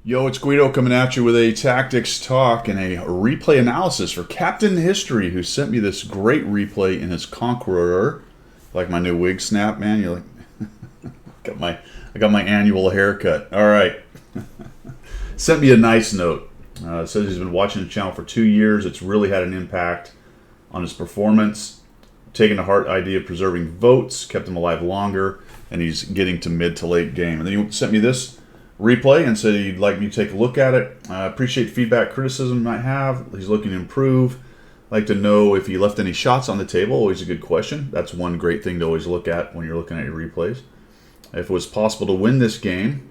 Yo, it's Guido coming at you with a tactics talk and a replay analysis for Captain History, who sent me this great replay in his Conqueror. Like my new wig snap, man. You're like, I got my annual haircut. All right. Sent me a nice note. It says he's been watching the channel for 2 years. It's really had an impact on his performance. Taken to heart the idea of preserving votes, kept him alive longer, and he's getting to mid to late game. And then he sent me this replay and said he'd like me to take a look at it. I appreciate feedback, criticism he might have. He's looking to improve. Like to know if he left any shots on the table. Always a good question. That's one great thing to always look at when you're looking at your replays. If it was possible to win this game,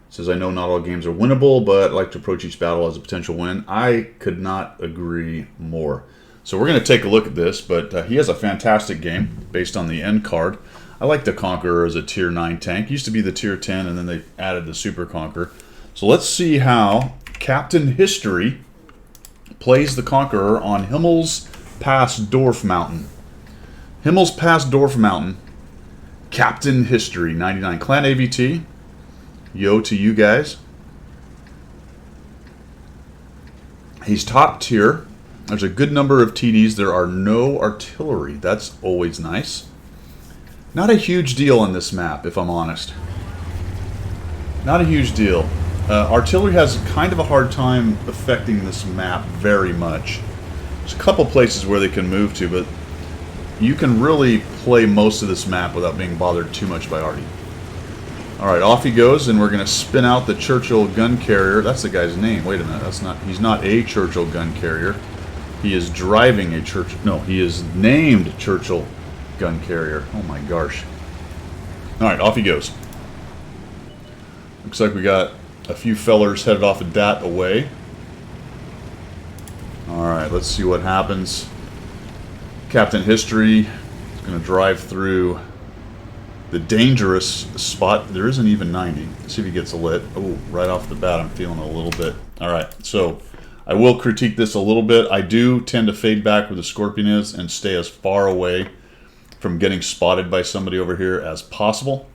says I know not all games are winnable, but I like to approach each battle as a potential win. I could not agree more. So we're going to take a look at this, but he has a fantastic game based on the end card. I like the Conqueror as a tier 9 tank. Used to be the tier 10, and then they added the Super Conqueror. So let's see how Captain History plays the Conqueror on Himmel's Pass Dorf Mountain. Himmel's Pass Dorf Mountain, Captain History, 99 Clan AVT. Yo to you guys. He's top tier. There's a good number of TDs. There are no artillery. That's always nice. Not a huge deal on this map, if I'm honest. Not a huge deal. Artillery has kind of a hard time affecting this map very much. There's a couple places where they can move to, but you can really play most of this map without being bothered too much by arty. Alright, off he goes, and we're going to spin out the Churchill gun carrier. That's the guy's name. Wait a minute, that's not. He's not a Churchill gun carrier. He is driving a Churchill. No, he is named Churchill gun carrier. Oh my gosh. Alright, off he goes. Looks like we got a few fellers headed off of that away. Alright, let's see what happens. Captain History is going to drive through the dangerous spot. There isn't even 90. Let's see if he gets a lit. Oh, right off the bat, I'm feeling a little bit. Alright, so I will critique this a little bit. I do tend to fade back where the Scorpion is and stay as far away from getting spotted by somebody over here as possible.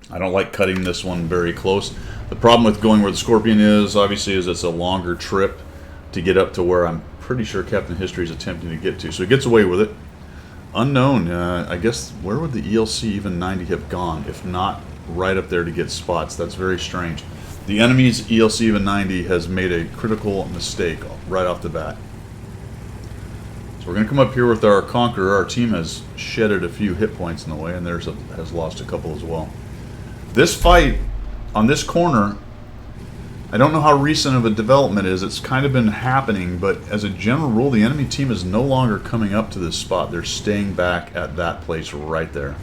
I don't like cutting this one very close. The problem with going where the Scorpion is, obviously, is it's a longer trip to get up to where I'm pretty sure Captain History is attempting to get to. So he gets away with it. Unknown, I guess, where would the ELC even 90 have gone if not right up there to get spots? That's very strange. The enemy's ELC even 90 has made a critical mistake right off the bat. So we're going to come up here with our Conqueror. Our team has shedded a few hit points in the way, and theirs has lost a couple as well. This fight on this corner, I don't know how recent of a development it is. It's kind of been happening, but as a general rule, the enemy team is no longer coming up to this spot. They're staying back at that place right there.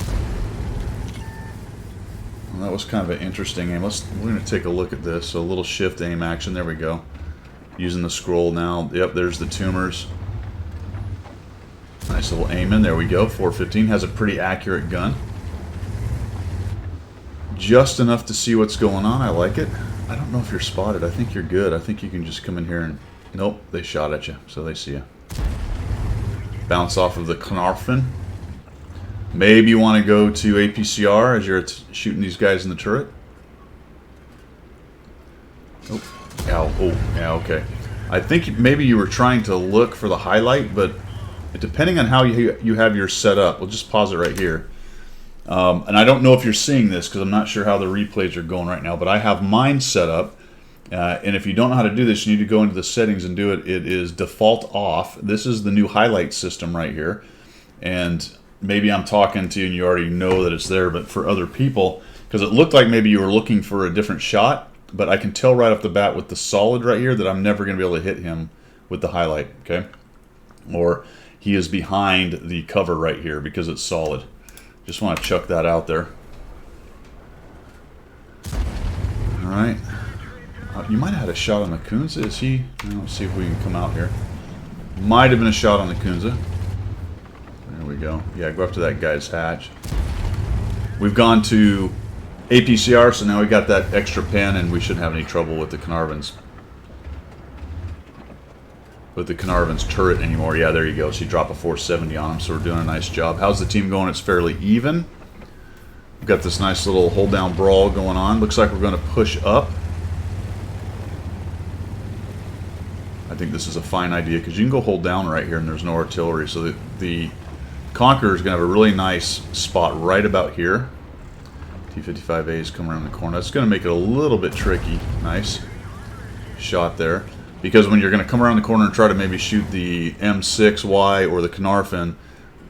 Well, that was kind of an interesting aim. We're going to take a look at this. So a little shift aim action. There we go. Using the scroll now. Yep, there's the tumors. Nice little aim in. There we go. 415 has a pretty accurate gun. Just enough to see what's going on. I like it. I don't know if you're spotted. I think you're good. I think you can just come in here and... Nope, they shot at you, so they see you. Bounce off of the Knarfen. Maybe you want to go to APCR as you're shooting these guys in the turret. Oh, ow. Oh, yeah, okay. I think maybe you were trying to look for the highlight, but depending on how you have yours set up, we'll just pause it right here. And I don't know if you're seeing this because I'm not sure how the replays are going right now, but I have mine set up. And if you don't know how to do this, you need to go into the settings and do it. It is default off. This is the new highlight system right here. And maybe I'm talking to you and you already know that it's there, but for other people, because it looked like maybe you were looking for a different shot, but I can tell right off the bat with the solid right here that I'm never going to be able to hit him with the highlight, okay? Or he is behind the cover right here because it's solid. Just want to chuck that out there. Alright. You might have had a shot on the Kunze. Is he? Let's see if we can come out here. Might have been a shot on the Kunze. There we go. Yeah, go up to that guy's hatch. We've gone to APCR, so now we got that extra pen, and we shouldn't have any trouble with the Caernarvon's turret anymore. Yeah, there you go. So you drop a 470 on him, so we're doing a nice job. How's the team going? It's fairly even. We've got this nice little hold down brawl going on. Looks like we're going to push up. think this is a fine idea because you can go hold down right here and there's no artillery. So the Conqueror is going to have a really nice spot right about here. T-55A is coming around the corner. That's going to make it a little bit tricky. Nice shot there. Because when you're going to come around the corner and try to maybe shoot the M6Y or the Caernarfon,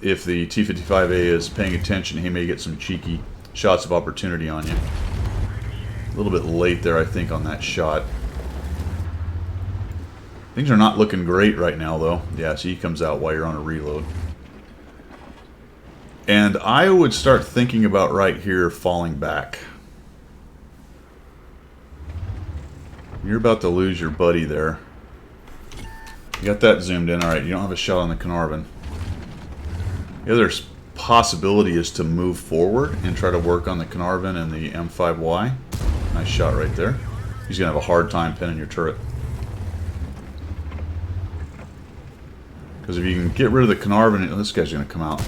if the T-55A is paying attention, he may get some cheeky shots of opportunity on you. A little bit late there, I think, on that shot. Things are not looking great right now, though. Yeah, so he comes out while you're on a reload. And I would start thinking about right here falling back. You're about to lose your buddy there. You got that zoomed in. Alright, you don't have a shot on the Caernarfon. The other possibility is to move forward and try to work on the Caernarfon and the M5Y. Nice shot right there. He's going to have a hard time pinning your turret. Because if you can get rid of the Caernarfon, this guy's going to come out.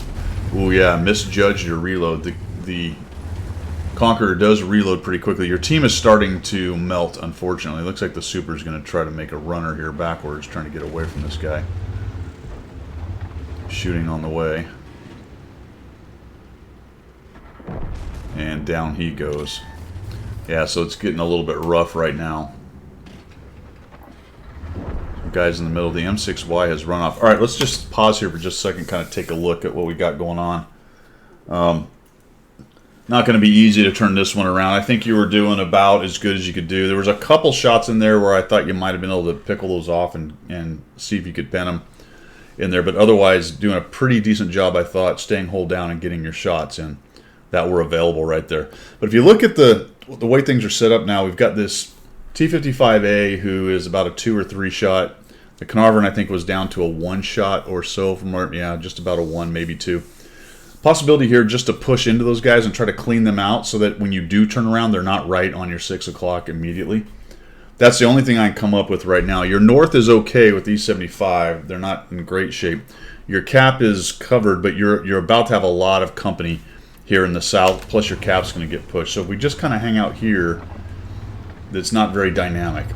Oh yeah, misjudged your reload. The Conqueror does reload pretty quickly. Your team is starting to melt, unfortunately. It looks like the Super is going to try to make a runner here backwards, trying to get away from this guy. Shooting on the way. And down he goes. Yeah, so it's getting a little bit rough right now. Guys in the middle. The M6Y has run off. Alright, let's just pause here for just a second, kind of take a look at what we got going on. Not going to be easy to turn this one around. I think you were doing about as good as you could do. There was a couple shots in there where I thought you might have been able to pickle those off and see if you could pin them in there. But otherwise, doing a pretty decent job, I thought, staying hold down and getting your shots in that were available right there. But if you look at the way things are set up now, we've got this T-55A who is about a 2 or 3 shot. The Caernarfon, I think, was down to a 1 shot or so from where, yeah, just about a 1, maybe 2. Possibility here just to push into those guys and try to clean them out so that when you do turn around, they're not right on your 6 o'clock immediately. That's the only thing I can come up with right now. Your north is okay with E75. They're not in great shape. Your cap is covered, but you're about to have a lot of company here in the south, plus your cap's going to get pushed. So if we just kind of hang out here, that's not very dynamic.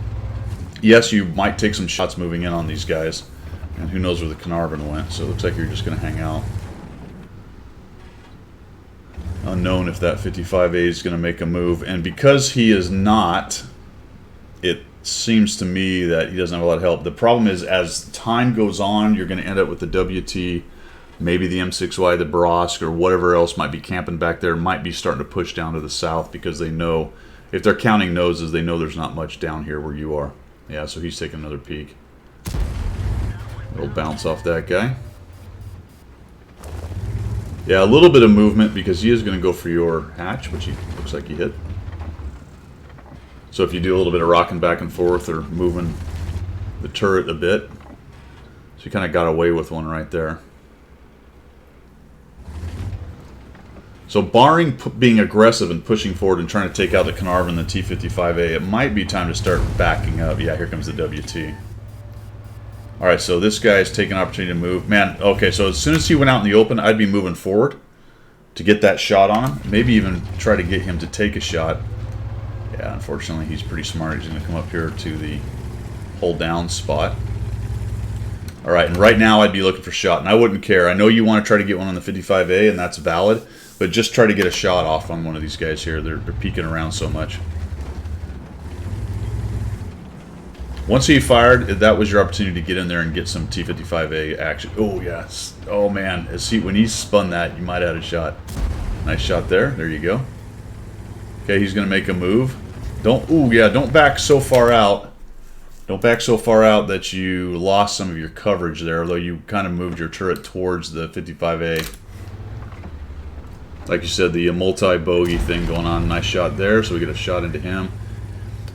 Yes, you might take some shots moving in on these guys, and who knows where the Caernarfon went, so it looks like you're just going to hang out. Unknown if that 55A is going to make a move, and because he is not, it seems to me that he doesn't have a lot of help. The problem is, as time goes on, you're going to end up with the WT, maybe the M6Y, the Brosk, or whatever else might be camping back there, might be starting to push down to the south because they know, if they're counting noses, they know there's not much down here where you are. Yeah, so he's taking another peek. Little bounce off that guy. Yeah, a little bit of movement because he is going to go for your hatch, which he looks like he hit. So if you do a little bit of rocking back and forth or moving the turret a bit, so you kind of got away with one right there. So barring being aggressive and pushing forward and trying to take out the Caernarfon and the T-55A, it might be time to start backing up. Yeah, here comes the WT. Alright, so this guy is taking an opportunity to move. Man, okay, so as soon as he went out in the open, I'd be moving forward to get that shot on him. Maybe even try to get him to take a shot. Yeah, unfortunately, he's pretty smart. He's going to come up here to the hold down spot. Alright, and right now I'd be looking for shot, and I wouldn't care. I know you want to try to get one on the 55A, and that's valid. But just try to get a shot off on one of these guys here. They're peeking around so much. Once he fired, that was your opportunity to get in there and get some T-55A action. Oh, yes. Oh, man. When he spun that, you might have had a shot. Nice shot there. There you go. Okay, he's going to make a move. Don't back so far out. Don't back so far out that you lost some of your coverage there, although you kind of moved your turret towards the 55A. Like you said, the multi-bogey thing going on. Nice shot there, so we get a shot into him.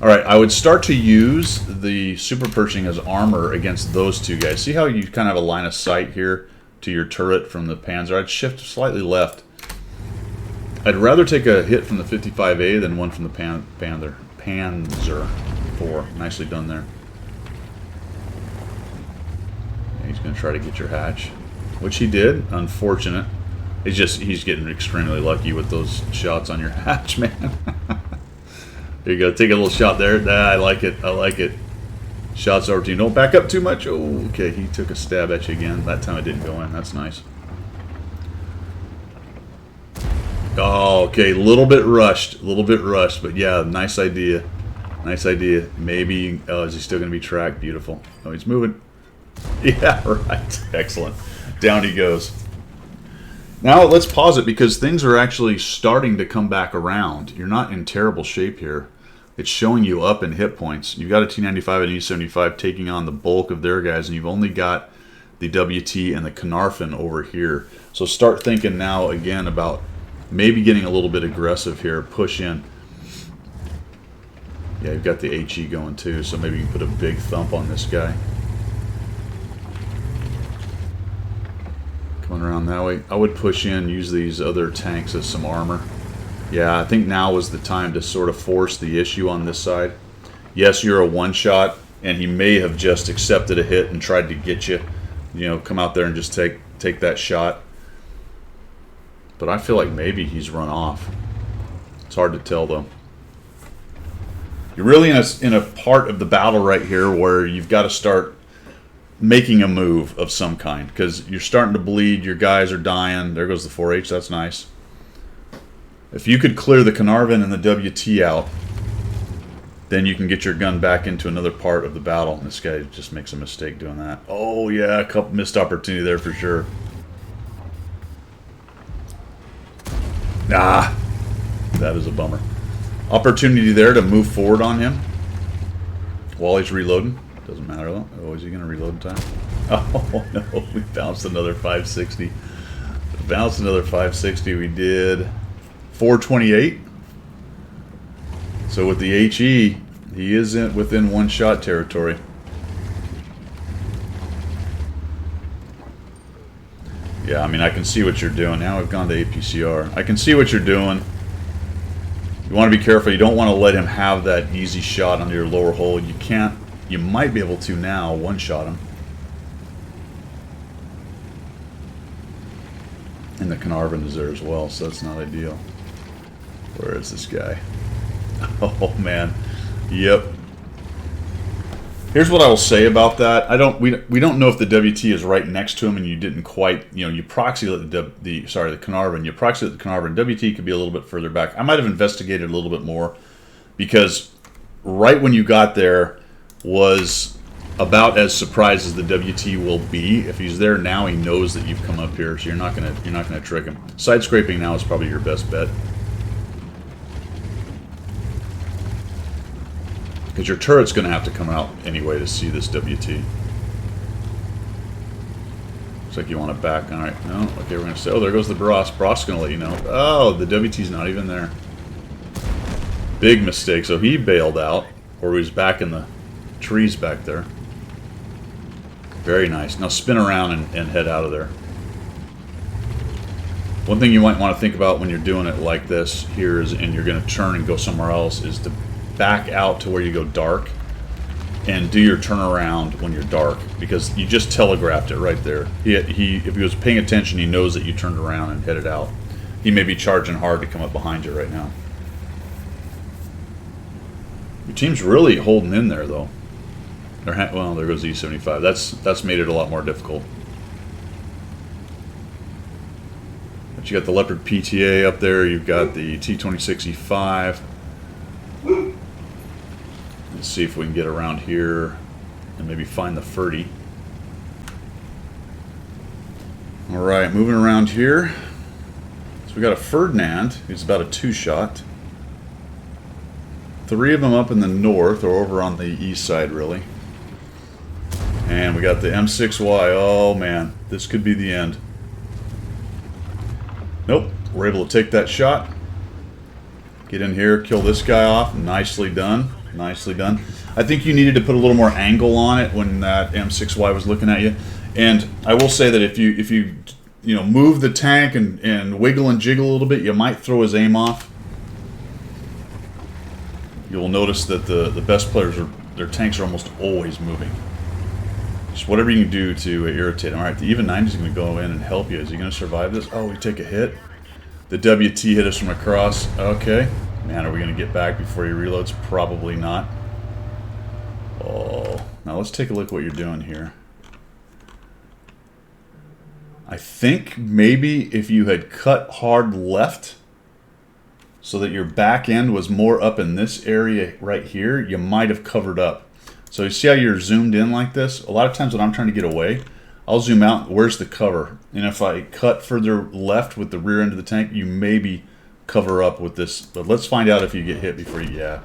Alright, I would start to use the Super Pershing as armor against those two guys. See how you kind of have a line of sight here to your turret from the Panzer? I'd shift slightly left. I'd rather take a hit from the 55A than one from the Panzer 4. Nicely done there. Yeah, he's going to try to get your hatch, which he did. Unfortunate. He's getting extremely lucky with those shots on your hatch, man. There you go. Take a little shot there. I like it. I like it. Shots over to you. Don't back up too much. Oh, okay. He took a stab at you again. That time it didn't go in. That's nice. Oh, okay. A little bit rushed. But yeah, nice idea. Nice idea. Maybe. Oh, is he still going to be tracked? Beautiful. Oh, he's moving. Yeah, right. Excellent. Down he goes. Now let's pause it because things are actually starting to come back around. You're not in terrible shape here. It's showing you up in hit points. You've got a T95 and E75 taking on the bulk of their guys, and you've only got the WT and the Caernarfon over here. So start thinking now again about maybe getting a little bit aggressive here. Push in. Yeah, you've got the HE going too, so maybe you can put a big thump on this guy. Coming around that way. I would push in, use these other tanks as some armor. Yeah, I think now is the time to sort of force the issue on this side. Yes, you're a one-shot, and he may have just accepted a hit and tried to get you. You know, come out there and just take that shot. But I feel like maybe he's run off. It's hard to tell, though. You're really in a part of the battle right here where you've got to start making a move of some kind, because you're starting to bleed, your guys are dying. There goes the 4H, that's nice. If you could clear the Caernarfon and the WT out, then you can get your gun back into another part of the battle. And this guy just makes a mistake doing that. Oh yeah, a couple missed opportunity there for sure. Ah, that is a bummer. Opportunity there to move forward on him while he's reloading. Doesn't matter though. Oh, is he going to reload in time? Oh no, we bounced another 560. Bounced another 560. We did 428. So with the HE, he is within one-shot territory. Yeah, I mean, I can see what you're doing. Now I've gone to APCR. I can see what you're doing. You want to be careful. You don't want to let him have that easy shot under your lower hull. You can't. You might be able to now one-shot him. And the Caernarfon is there as well, so that's not ideal. Where is this guy? Oh man, yep. Here's what I will say about that. We don't know if the WT is right next to him, and you didn't quite, you proxy the Caernarfon. You proxy the Caernarfon. WT could be a little bit further back. I might have investigated a little bit more, because right when you got there was about as surprised as the WT will be. If he's there now, he knows that you've come up here, so you're not gonna trick him. Side scraping now is probably your best bet, because your turret's going to have to come out anyway to see this WT. Looks like you want to back. All right, no, okay, we're going to say, oh, there goes the Bros. Bros going to let you know. Oh, the WT's not even there. Big mistake. So he bailed out, or he was back in the trees back there. Very nice. Now spin around and head out of there. One thing you might want to think about when you're doing it like this here is, and you're going to turn and go somewhere else, is to back out to where you go dark and do your turnaround when you're dark, because you just telegraphed it right there. If he was paying attention, he knows that you turned around and headed out. He may be charging hard to come up behind you right now. Your team's really holding in there though. Well, there goes the E75. That's made it a lot more difficult. But you got the Leopard PTA up there. You've got the T26E5. Let's see if we can get around here and maybe find the Ferdy. Alright, moving around here. So we got a Ferdinand, who's about a two-shot. 3 of them up in the north, or over on the east side, really. And we got the M6Y. Oh, man. This could be the end. Nope. We're able to take that shot. Get in here, kill this guy off. Nicely done. Nicely done. I think you needed to put a little more angle on it when that M6Y was looking at you. And I will say that if you move the tank and wiggle and jiggle a little bit, you might throw his aim off. You'll notice that the best players, their tanks are almost always moving. Just whatever you can do to irritate him. Alright, the even 90 is going to go in and help you. Is he going to survive this? Oh, we take a hit. The WT hit us from across. Okay. Man, are we going to get back before he reloads? Probably not. Oh, Now let's take a look at what you're doing here. I think maybe if you had cut hard left so that your back end was more up in this area right here, you might have covered up. So you see how you're zoomed in like this? A lot of times when I'm trying to get away, I'll zoom out, where's the cover? And if I cut further left with the rear end of the tank, you maybe cover up with this. But let's find out if you get hit before you, yeah.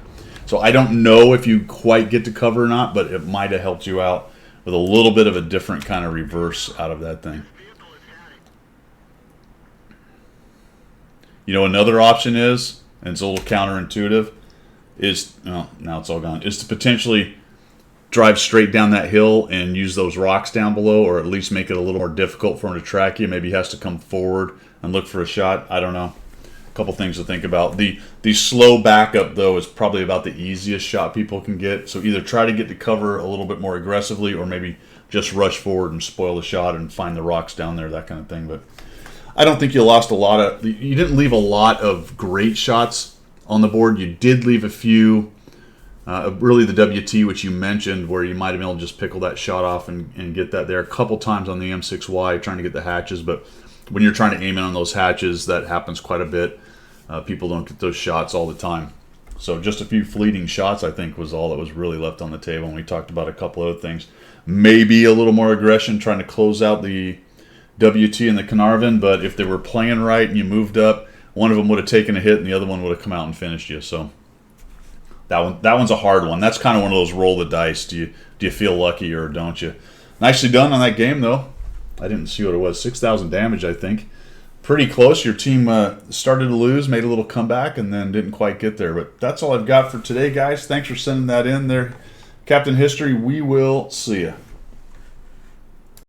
So I don't know if you quite get to cover or not, but it might have helped you out with a little bit of a different kind of reverse out of that thing. You know, another option is, and it's a little counterintuitive, is, oh, now it's all gone, is to potentially drive straight down that hill and use those rocks down below, or at least make it a little more difficult for him to track you. Maybe he has to come forward and look for a shot. I don't know. A couple things to think about. The slow backup, though, is probably about the easiest shot people can get. So either try to get to cover a little bit more aggressively, or maybe just rush forward and spoil the shot and find the rocks down there, that kind of thing. But I don't think you lost a lot of... You didn't leave a lot of great shots on the board. You did leave a few... really the WT, which you mentioned, where you might have been able to just pickle that shot off and get that there. A couple times on the M6Y trying to get the hatches, but when you're trying to aim in on those hatches, that happens quite a bit. People don't get those shots all the time. So just a few fleeting shots, I think, was all that was really left on the table. And we talked about a couple other things. Maybe a little more aggression trying to close out the WT and the Carnarvon, but if they were playing right and you moved up, one of them would have taken a hit and the other one would have come out and finished you. So that one's a hard one. That's kind of one of those roll the dice. Do you feel lucky or don't you? Nicely done on that game, though. I didn't see what it was. 6,000 damage, I think. Pretty close. Your team started to lose, made a little comeback, and then didn't quite get there. But that's all I've got for today, guys. Thanks for sending that in there. Captain History, we will see you.